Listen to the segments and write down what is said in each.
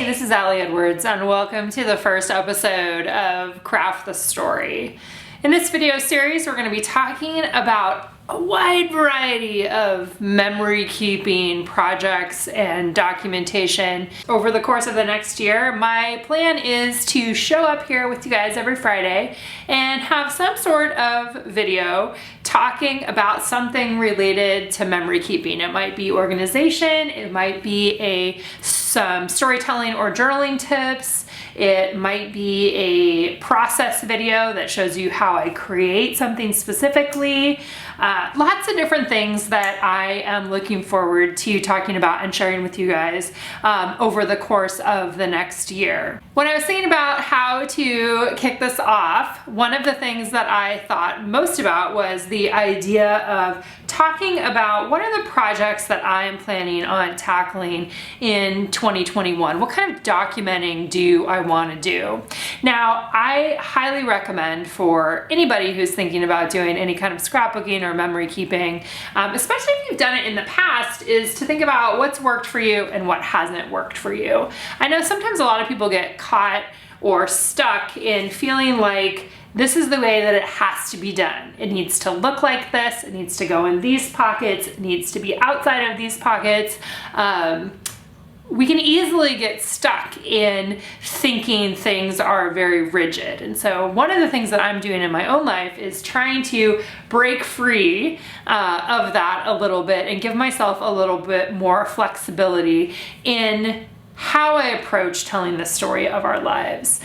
This is Allie Edwards, and welcome to the first episode of Craft the Story. In this video series, we're going to be talking about a wide variety of memory keeping projects and documentation over the course of the next year. My plan is to show up here with you guys every Friday and have some sort of video talking about something related to memory keeping. It might be organization, it might be some storytelling or journaling tips, it might be a process video that shows you how I create something specifically. Lots of different things that I am looking forward to talking about and sharing with you guys over the course of the next year. When I was thinking about how to kick this off, one of the things that I thought most about was the idea of talking about what are the projects that I am planning on tackling in 2021. What kind of documenting do I want to do? Now, I highly recommend for anybody who's thinking about doing any kind of scrapbooking or memory keeping, especially if you've done it in the past, is to think about what's worked for you and what hasn't worked for you. I know sometimes a lot of people get caught or stuck in feeling like this is the way that it has to be done. It needs to look like this, it needs to go in these pockets, it needs to be outside of these pockets. We can easily get stuck in thinking things are very rigid. And so one of the things that I'm doing in my own life is trying to break free of that a little bit and give myself a little bit more flexibility in how I approach telling the story of our lives.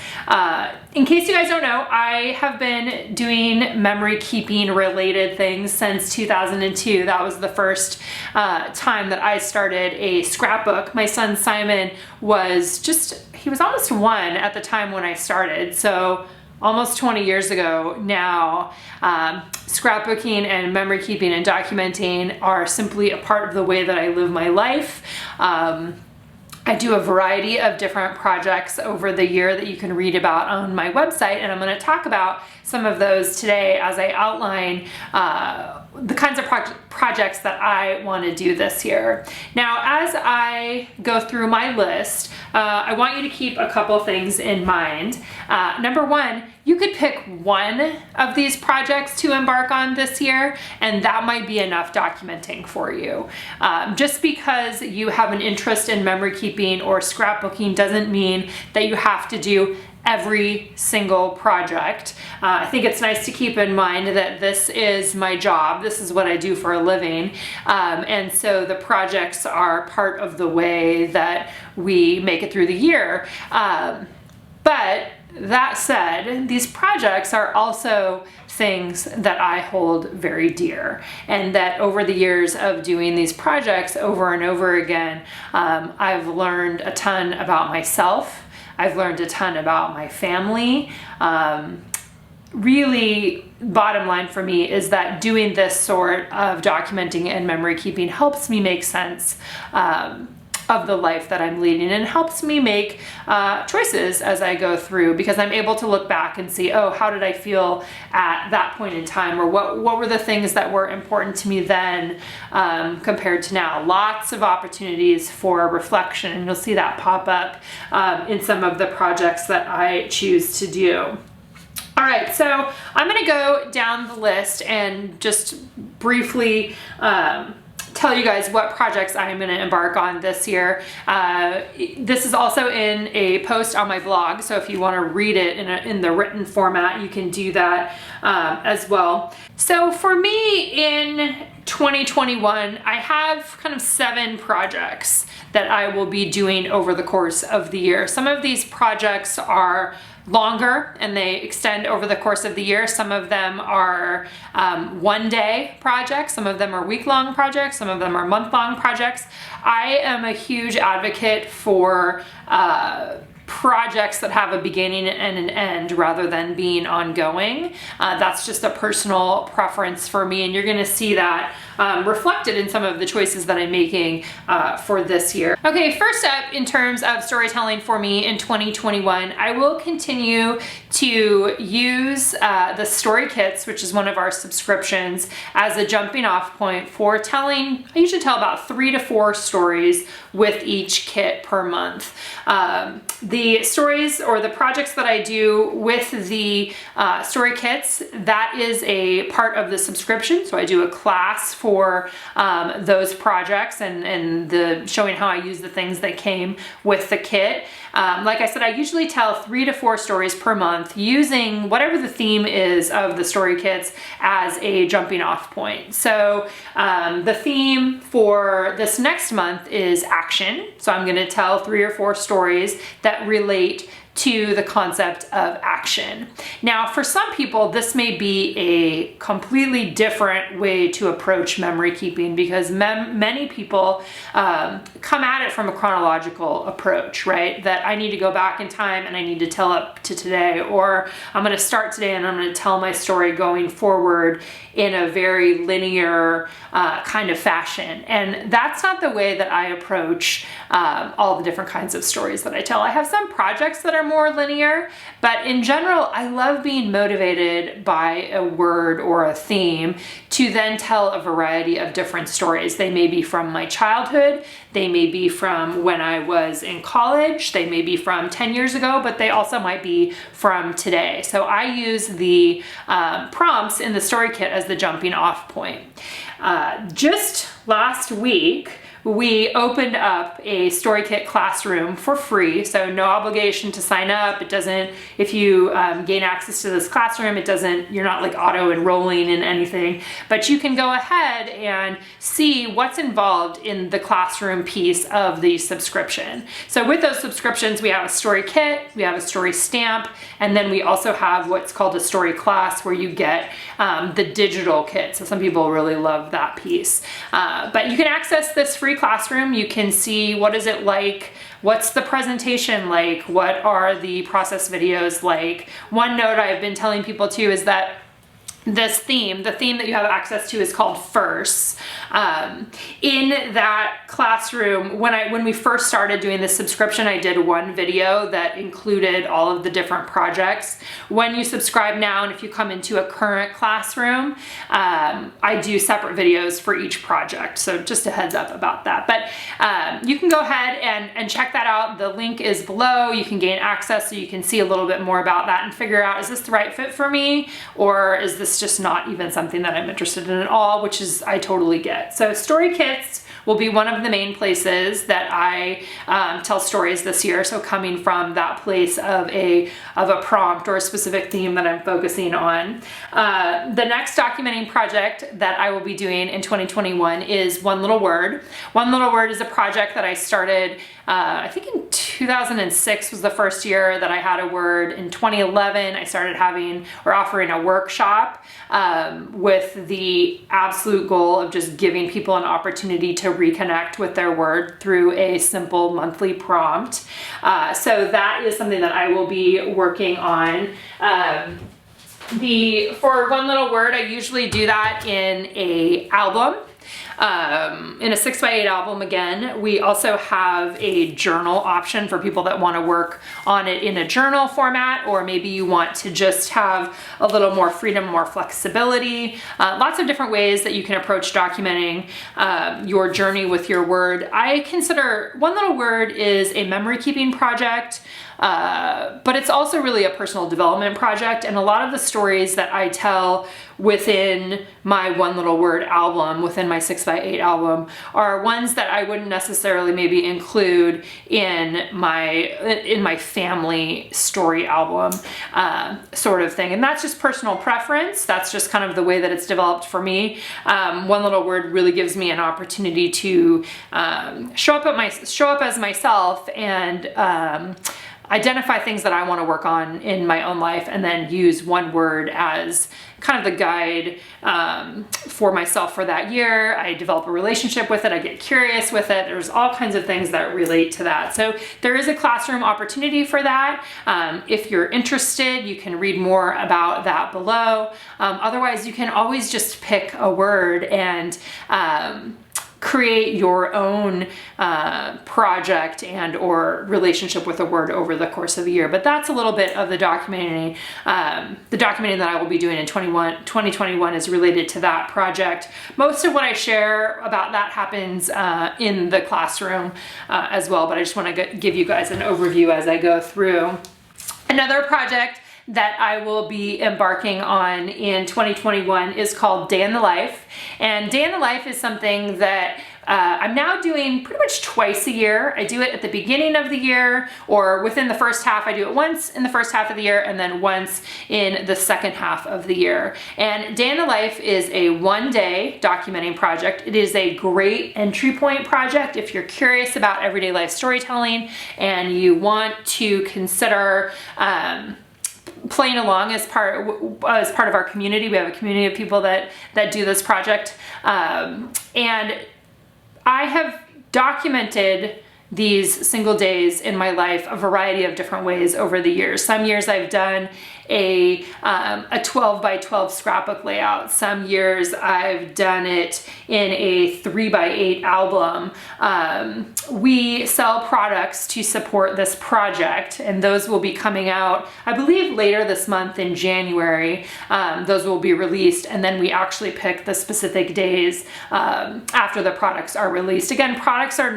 In case you guys don't know, I have been doing memory keeping related things since 2002. That was the first time that I started a scrapbook. My son Simon he was almost 1 at the time when I started. So almost 20 years ago now, scrapbooking and memory keeping and documenting are simply a part of the way that I live my life. I do a variety of different projects over the year that you can read about on my website, and I'm going to talk about some of those today as I outline the kinds of projects that I want to do this year. Now, as I go through my list, I want you to keep a couple things in mind. Number one, you could pick one of these projects to embark on this year, and that might be enough documenting for you. Just because you have an interest in memory keeping or scrapbooking doesn't mean that you have to do every single project. I think it's nice to keep in mind that this is my job. This is what I do for a living. And so the projects are part of the way that we make it through the year. But that said, these projects are also things that I hold very dear, and that over the years of doing these projects over and over again, I've learned a ton about myself. I've learned a ton about my family. Really, bottom line for me is that doing this sort of documenting and memory keeping helps me make sense of the life that I'm leading, and helps me make choices as I go through, because I'm able to look back and see, oh, how did I feel at that point in time, or what were the things that were important to me then compared to now. Lots of opportunities for reflection, and you'll see that pop up in some of the projects that I choose to do. All right, so I'm going to go down the list and just briefly tell you guys what projects I'm going to embark on this year. This is also in a post on my blog, so if you want to read it in the written format, you can do that as well. So for me in 2021, I have kind of 7 projects that I will be doing over the course of the year. Some of these projects are longer and they extend over the course of the year. Some of them are one-day projects, some of them are week-long projects, some of them are month-long projects. I am a huge advocate for projects that have a beginning and an end rather than being ongoing. That's just a personal preference for me, and you're going to see that reflected in some of the choices that I'm making for this year. Okay, first up, in terms of storytelling for me in 2021, I will continue to use the story kits, which is one of our subscriptions, as a jumping off point for telling. I usually tell about 3 to 4 stories with each kit per month. The stories or the projects that I do with the story kits, that is a part of the subscription. So I do a class for those projects and the showing how I use the things that came with the kit. Like I said, I usually tell 3 to 4 stories per month using whatever the theme is of the story kits as a jumping off point. So the theme for this next month is action. So I'm going to tell 3 or 4 stories that relate to the concept of action. Now, for some people, this may be a completely different way to approach memory keeping, because many people come at it from a chronological approach, right? That I need to go back in time and I need to tell up to today, or I'm going to start today and I'm going to tell my story going forward in a very linear kind of fashion. And that's not the way that I approach all the different kinds of stories that I tell. I have some projects that are more linear, but in general, I love being motivated by a word or a theme to then tell a variety of different stories. They may be from my childhood, they may be from when I was in college, they may be from 10 years ago, but they also might be from today. So I use the prompts in the story kit as the jumping off point. Just last week, we opened up a story kit classroom for free, so no obligation to sign up. It doesn't, if you gain access to this classroom, it doesn't, you're not like auto enrolling in anything, but you can go ahead and see what's involved in the classroom piece of the subscription. So with those subscriptions, we have a story kit, we have a story stamp, and then we also have what's called a story class, where you get the digital kit. So some people really love that piece. But you can access this free classroom. You can see what is it like, what's the presentation like, what are the process videos like. One note I've been telling people too is that this theme, the theme that you have access to, is called First. In that classroom, when we first started doing this subscription, I did one video that included all of the different projects. When you subscribe now, and if you come into a current classroom, I do separate videos for each project. So just a heads up about that. But you can go ahead and check that out. The link is below. You can gain access so you can see a little bit more about that and figure out, is this the right fit for me? Or is this just not even something that I'm interested in at all, which is, I totally get. So story kits will be one of the main places that I tell stories this year. So coming from that place of a prompt or a specific theme that I'm focusing on. The next documenting project that I will be doing in 2021 is One Little Word. One Little Word is a project that I started, I think in 2006 was the first year that I had a word. In 2011, I started offering a workshop with the absolute goal of just giving people an opportunity to reconnect with their word through a simple monthly prompt. So that is something that I will be working on. For One Little Word, I usually do that in a album. In a 6x8 album again. We also have a journal option for people that want to work on it in a journal format, or maybe you want to just have a little more freedom, more flexibility. Lots of different ways that you can approach documenting your journey with your word. I consider One Little Word is a memory keeping project. But it's also really a personal development project, and a lot of the stories that I tell within my One Little Word album, within my 6x8 album, are ones that I wouldn't necessarily maybe include in my family story album sort of thing. And that's just personal preference. That's just kind of the way that it's developed for me. One Little Word really gives me an opportunity to show up as myself and identify things that I want to work on in my own life, and then use one word as kind of the guide for myself for that year. I develop a relationship with it. I get curious with it. There's all kinds of things that relate to that. So there is a classroom opportunity for that. If you're interested, you can read more about that below. Otherwise, you can always just pick a word and create your own project and or relationship with a word over the course of a year. But that's a little bit of the documenting. The documenting that I will be doing in 2021 is related to that project. Most of what I share about that happens in the classroom as well, but I just want to give you guys an overview as I go through. Another project that I will be embarking on in 2021 is called Day in the Life. And Day in the Life is something that I'm now doing pretty much twice a year. I do it at the beginning of the year, or within the first half. I do it once in the first half of the year and then once in the second half of the year. And Day in the Life is a one-day documenting project. It is a great entry point project if you're curious about everyday life storytelling and you want to consider playing along as part of our community. We have a community of people that do this project, and I have documented these single days in my life a variety of different ways over the years. Some years I've done a 12 by 12 scrapbook layout. Some years I've done it in a 3 by 8 album. We sell products to support this project, and those will be coming out, I believe, later this month in January. Those will be released, and then we actually pick the specific days after the products are released. Again, products are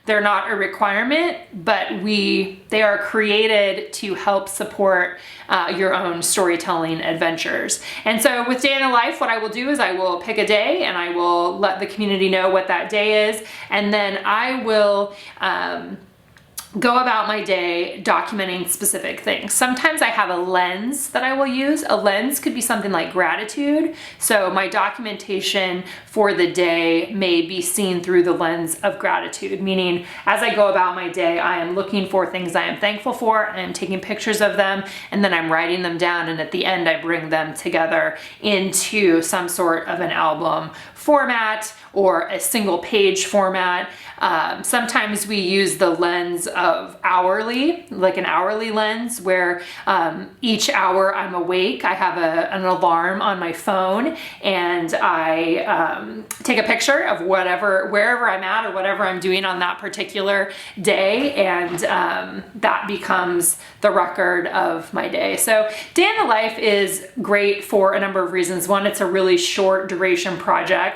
they're not a requirement, but they are created to help support your own storytelling adventures. And so with Day in the Life, what I will do is I will pick a day and I will let the community know what that day is. And then I will go about my day documenting specific things. Sometimes I have a lens that I will use. A lens could be something like gratitude. So my documentation for the day may be seen through the lens of gratitude, meaning as I go about my day, I am looking for things I am thankful for, I am taking pictures of them, and then I'm writing them down, and at the end I bring them together into some sort of an album format or a single page format. Sometimes we use the lens of hourly, like an hourly lens, where each hour I'm awake, I have an alarm on my phone, and I take a picture of wherever I'm at or whatever I'm doing on that particular day, and that becomes the record of my day. So Day in the Life is great for a number of reasons. One, it's a really short duration project.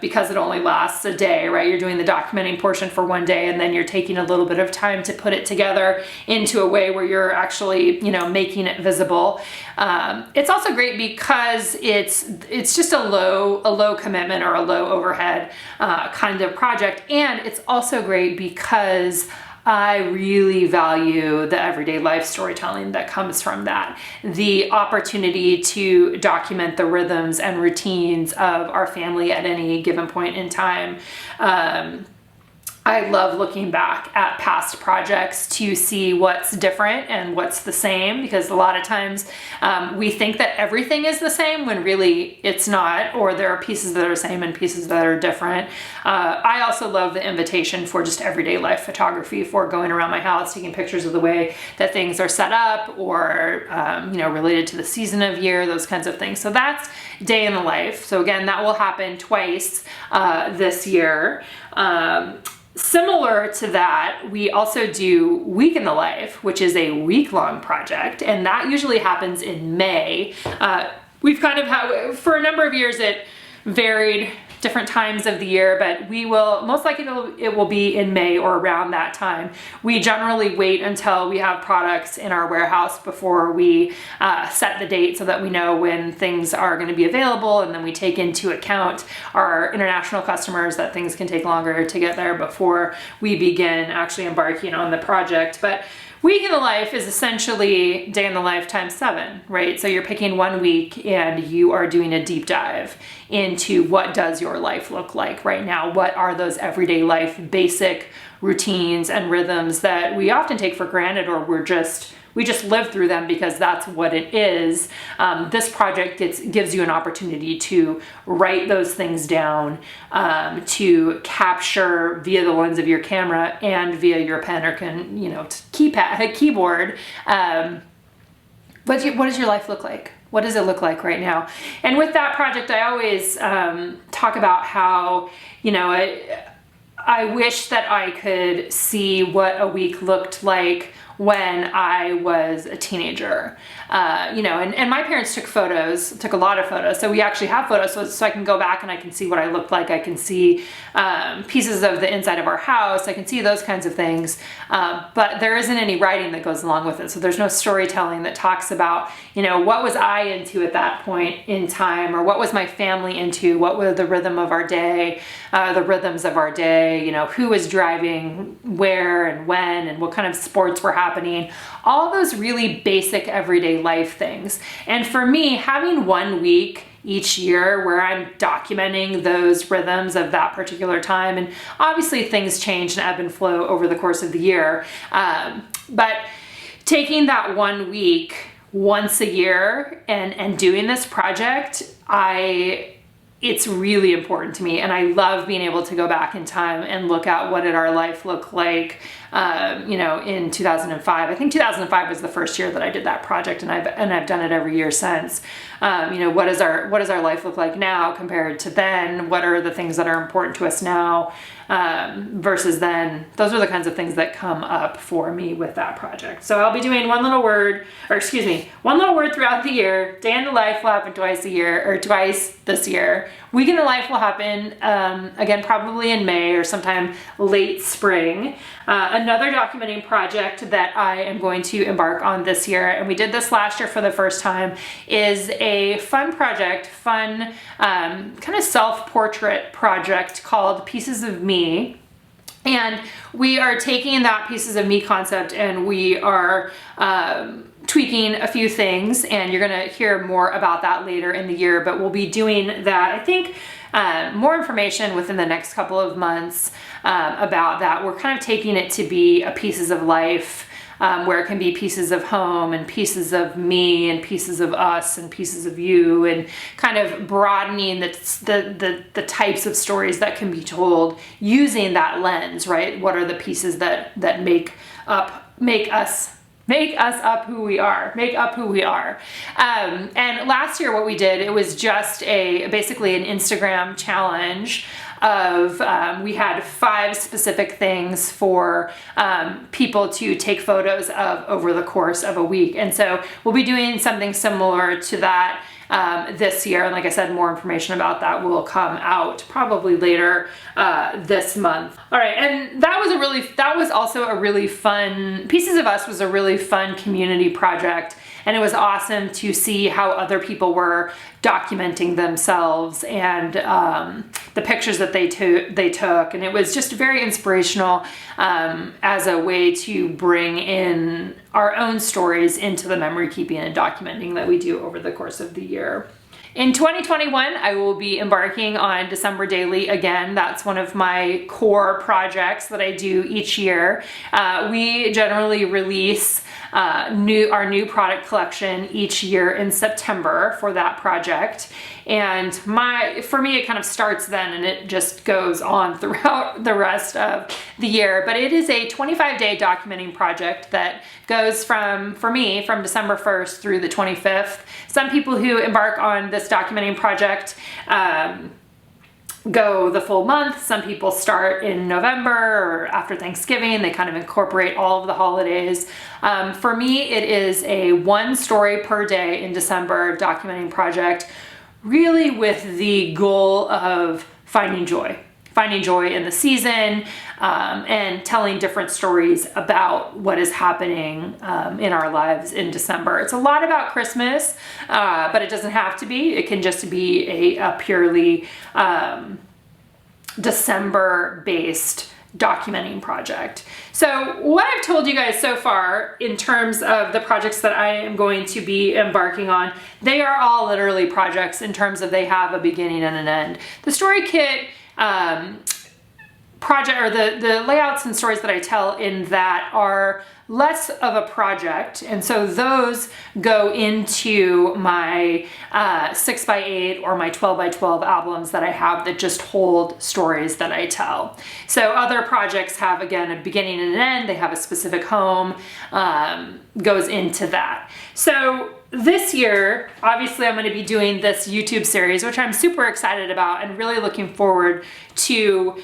Because it only lasts a day, right? You're doing the documenting portion for one day, and then you're taking a little bit of time to put it together into a way where you're actually, making it visible. It's also great because it's just a low commitment or a low overhead kind of project, and it's also great because I really value the everyday life storytelling that comes from that. The opportunity to document the rhythms and routines of our family at any given point in time. I love looking back at past projects to see what's different and what's the same, because a lot of times we think that everything is the same when really it's not, or there are pieces that are the same and pieces that are different. I also love the invitation for just everyday life photography, for going around my house, taking pictures of the way that things are set up, or related to the season of year, those kinds of things. So that's Day in the Life. So again, that will happen twice this year. Similar to that, we also do Week in the Life, which is a week-long project, and that usually happens in May. We've kind of had, for a number of years, it varied different times of the year, but we will, most likely it will be in May or around that time. We generally wait until we have products in our warehouse before we set the date, so that we know when things are going to be available, and then we take into account our international customers, that things can take longer to get there before we begin actually embarking on the project. But Week in the Life is essentially Day in the Life times 7, right? So you're picking one week and you are doing a deep dive into what does your life look like right now? What are those everyday life basic routines and rhythms that we often take for granted, or we just live through them because that's what it is. This project gives you an opportunity to write those things down, to capture via the lens of your camera and via your pen or keyboard. What does your life look like? What does it look like right now? And with that project, I always talk about how, I wish that I could see what a week looked like when I was a teenager, and my parents took a lot of photos. So we actually have photos so I can go back and I can see what I looked like. I can see pieces of the inside of our house. I can see those kinds of things. But there isn't any writing that goes along with it. So there's no storytelling that talks about, what was I into at that point in time, or what was my family into? What were the rhythm of our day, the rhythms of our day, who was driving where and when, and what kind of sports were happening, all those really basic everyday life things. And for me, having 1 week each year where I'm documenting those rhythms of that particular time, and obviously things change and ebb and flow over the course of the year, but taking that 1 week once a year and doing this project, it's really important to me, and I love being able to go back in time and look at what did our life look like, in 2005. I think 2005 was the first year that I did that project, and I've done it every year since. What does our life look like now compared to then? What are the things that are important to us now versus then? Those are the kinds of things that come up for me with that project. So I'll be doing one little word throughout the year. Day in the life will happen twice this year. Week in the life will happen again probably in May or sometime late spring. Another documenting project that I am going to embark on this year, and we did this last year for the first time, is a fun kind of self-portrait project called Pieces of Me. And we are taking that Pieces of Me concept and we are tweaking a few things, and you're gonna hear more about that later in the year, but we'll be doing that, I think, more information within the next couple of months about that. We're kind of taking it to be a pieces of life, where it can be pieces of home and pieces of me and pieces of us and pieces of you, and kind of broadening the types of stories that can be told using that lens, right? What are the pieces that make us up who we are, and last year what we did, it was just basically an Instagram challenge of, we had 5 specific things for people to take photos of over the course of a week. And so we'll be doing something similar to that this year. And like I said, more information about that will come out probably later this month. All right, and that was also a really fun, Pieces of Us was a really fun community project, and it was awesome to see how other people were documenting themselves and the pictures that they took, and it was just very inspirational as a way to bring in our own stories into the memory keeping and documenting that we do over the course of the year. In 2021, I will be embarking on December Daily again. That's one of my core projects that I do each year. We generally release our new product collection each year in September for that project. And for me, it kind of starts then and it just goes on throughout the rest of the year. But it is a 25-day documenting project that goes from December 1st through the 25th. Some people who embark on this documenting project go the full month. Some people start in November or after Thanksgiving. They kind of incorporate all of the holidays. For me, it is a 1 story per day in December documenting project, really with the goal of finding joy in the season, and telling different stories about what is happening in our lives in December. It's a lot about Christmas, but it doesn't have to be. It can just be a purely December-based documenting project. So what I've told you guys so far in terms of the projects that I am going to be embarking on, they are all literally projects in terms of they have a beginning and an end. The story kit project, or the layouts and stories that I tell in that are less of a project, and so those go into my 6x8 or my 12x12 albums that I have that just hold stories that I tell. So other projects have, again, a beginning and an end. They have a specific home, goes into that. So this year, obviously, I'm going to be doing this YouTube series, which I'm super excited about and really looking forward to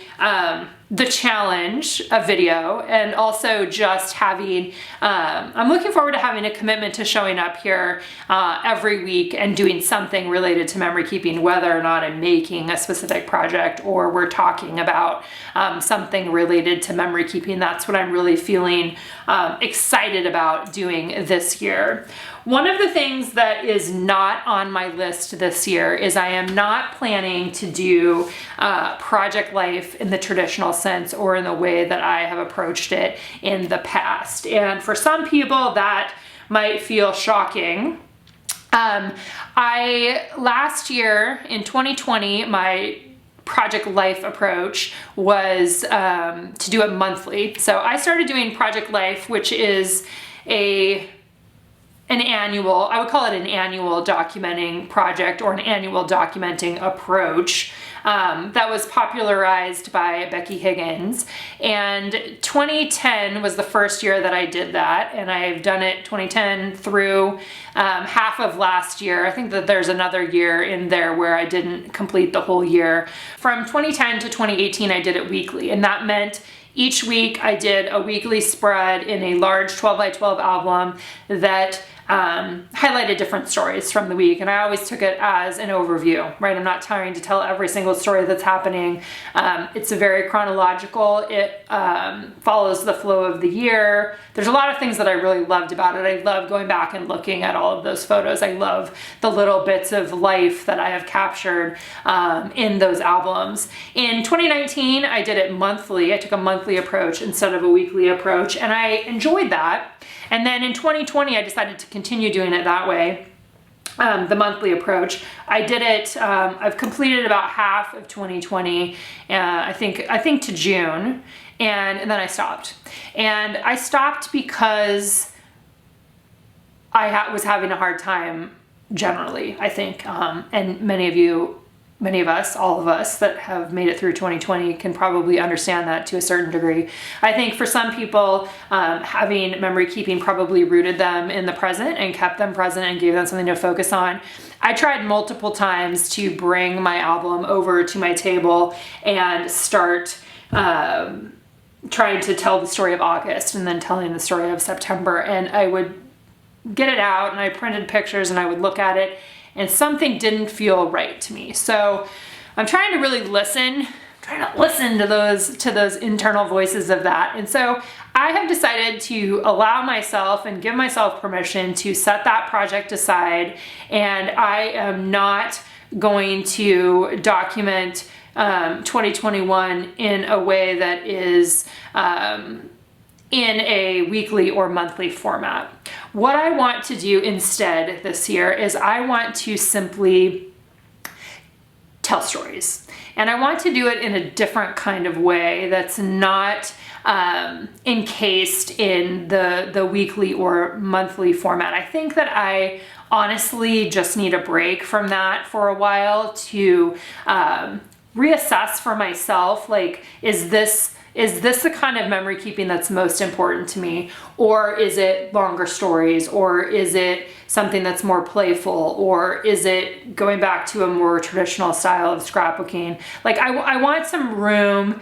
the challenge of video, and also just having, I'm looking forward to having a commitment to showing up here every week and doing something related to memory keeping, whether or not I'm making a specific project or we're talking about something related to memory keeping. That's what I'm really feeling excited about doing this year. One of the things that is not on my list this year is I am not planning to do project life in the traditional sense or in the way that I have approached it in the past. And for some people that might feel shocking. Last year in 2020, my project life approach was to do it monthly. So I started doing project life, which is an annual, I would call it an annual documenting project or an annual documenting approach that was popularized by Becky Higgins. And 2010 was the first year that I did that, and I've done it 2010 through half of last year. I think that there's another year in there where I didn't complete the whole year. From 2010 to 2018, I did it weekly, and that meant each week I did a weekly spread in a large 12x12 album that highlighted different stories from the week, and I always took it as an overview, right? I'm not trying to tell every single story that's happening. It's a very chronological. It follows the flow of the year. There's a lot of things that I really loved about it. I love going back and looking at all of those photos. I love the little bits of life that I have captured in those albums. In 2019, I did it monthly. I took a monthly approach instead of a weekly approach, and I enjoyed that. And then in 2020, I decided to continue doing it that way, the monthly approach. I did it, I've completed about half of 2020, I think to June, and then I stopped. And I stopped because I was having a hard time generally, I think, and many of us, all of us that have made it through 2020 can probably understand that to a certain degree. I think for some people, having memory keeping probably rooted them in the present and kept them present and gave them something to focus on. I tried multiple times to bring my album over to my table and start trying to tell the story of August and then telling the story of September. And I would get it out and I printed pictures and I would look at it, and something didn't feel right to me. So I'm trying to really listen, to those internal voices of that. And so I have decided to allow myself and give myself permission to set that project aside, and I am not going to document 2021 in a way that is in a weekly or monthly format. What I want to do instead this year is I want to simply tell stories. And I want to do it in a different kind of way that's not encased in the weekly or monthly format. I think that I honestly just need a break from that for a while to reassess for myself, like, is this the kind of memory keeping that's most important to me? Or is it longer stories? Or is it something that's more playful? Or is it going back to a more traditional style of scrapbooking? Like, I want some room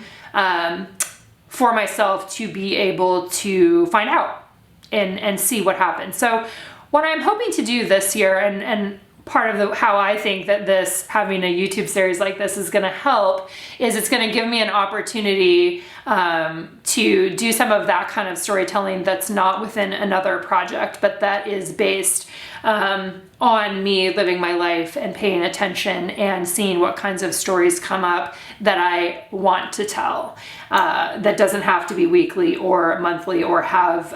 for myself to be able to find out and see what happens. So what I'm hoping to do this year, and part of how I think that having a YouTube series like this is going to help, is it's going to give me an opportunity to do some of that kind of storytelling that's not within another project, but that is based on me living my life and paying attention and seeing what kinds of stories come up that I want to tell. That doesn't have to be weekly or monthly or have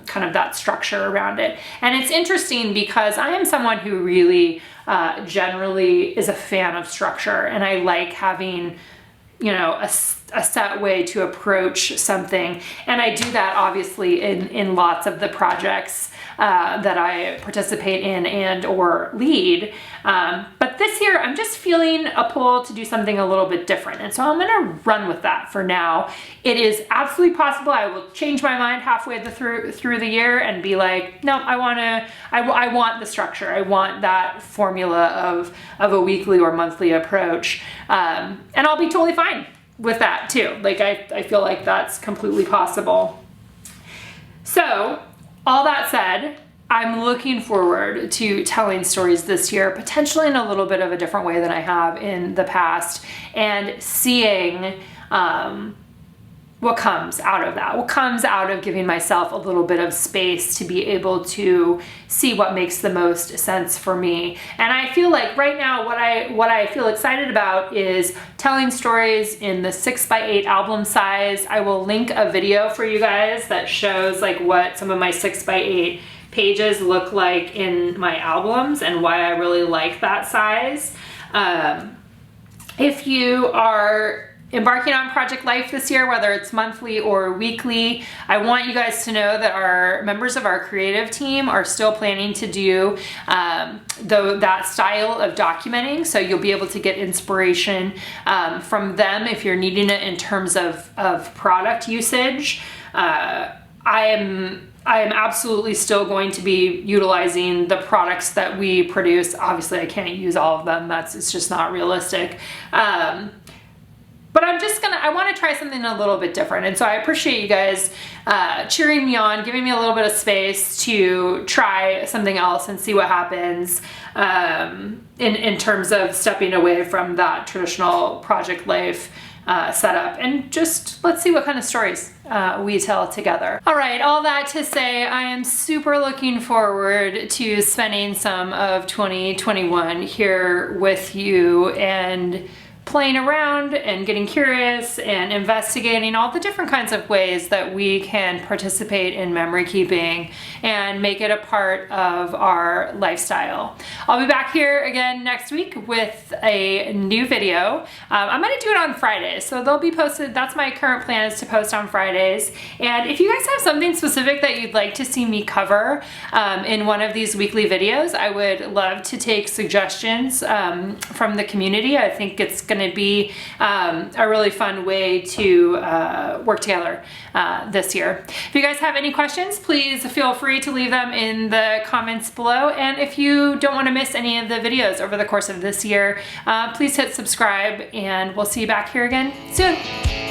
kind of that structure around it. And it's interesting because I am someone who really generally is a fan of structure, and I like having, you know, a set way to approach something. And I do that obviously in lots of the projects that I participate in and or lead. But this year I'm just feeling a pull to do something a little bit different. And so I'm gonna run with that for now. It is absolutely possible I will change my mind halfway through the year and be like, no, I want the structure. I want that formula of a weekly or monthly approach. And I'll be totally fine with that too. Like I feel like that's completely possible. So all that said, I'm looking forward to telling stories this year, potentially in a little bit of a different way than I have in the past, and seeing what comes out of that, what comes out of giving myself a little bit of space to be able to see what makes the most sense for me. And I feel like right now what I feel excited about is telling stories in the 6x8 album size. I will link a video for you guys that shows like what some of my 6x8 pages look like in my albums and why I really like that size. If you are embarking on Project Life this year, whether it's monthly or weekly, I want you guys to know that our members of our creative team are still planning to do that style of documenting. So you'll be able to get inspiration from them if you're needing it in terms of product usage. I am absolutely still going to be utilizing the products that we produce. Obviously, I can't use all of them. It's just not realistic. But I want to try something a little bit different. And so I appreciate you guys cheering me on, giving me a little bit of space to try something else and see what happens in terms of stepping away from that traditional Project Life setup, and just let's see what kind of stories we tell together. All right, all that to say, I am super looking forward to spending some of 2021 here with you and playing around and getting curious and investigating all the different kinds of ways that we can participate in memory keeping and make it a part of our lifestyle. I'll be back here again next week with a new video. I'm gonna do it on Fridays, so they'll be posted. That's my current plan, is to post on Fridays. And if you guys have something specific that you'd like to see me cover in one of these weekly videos, I would love to take suggestions from the community. I think it's gonna be a really fun way to work together this year. If you guys have any questions, please feel free to leave them in the comments below. And if you don't want to miss any of the videos over the course of this year, please hit subscribe, and we'll see you back here again soon.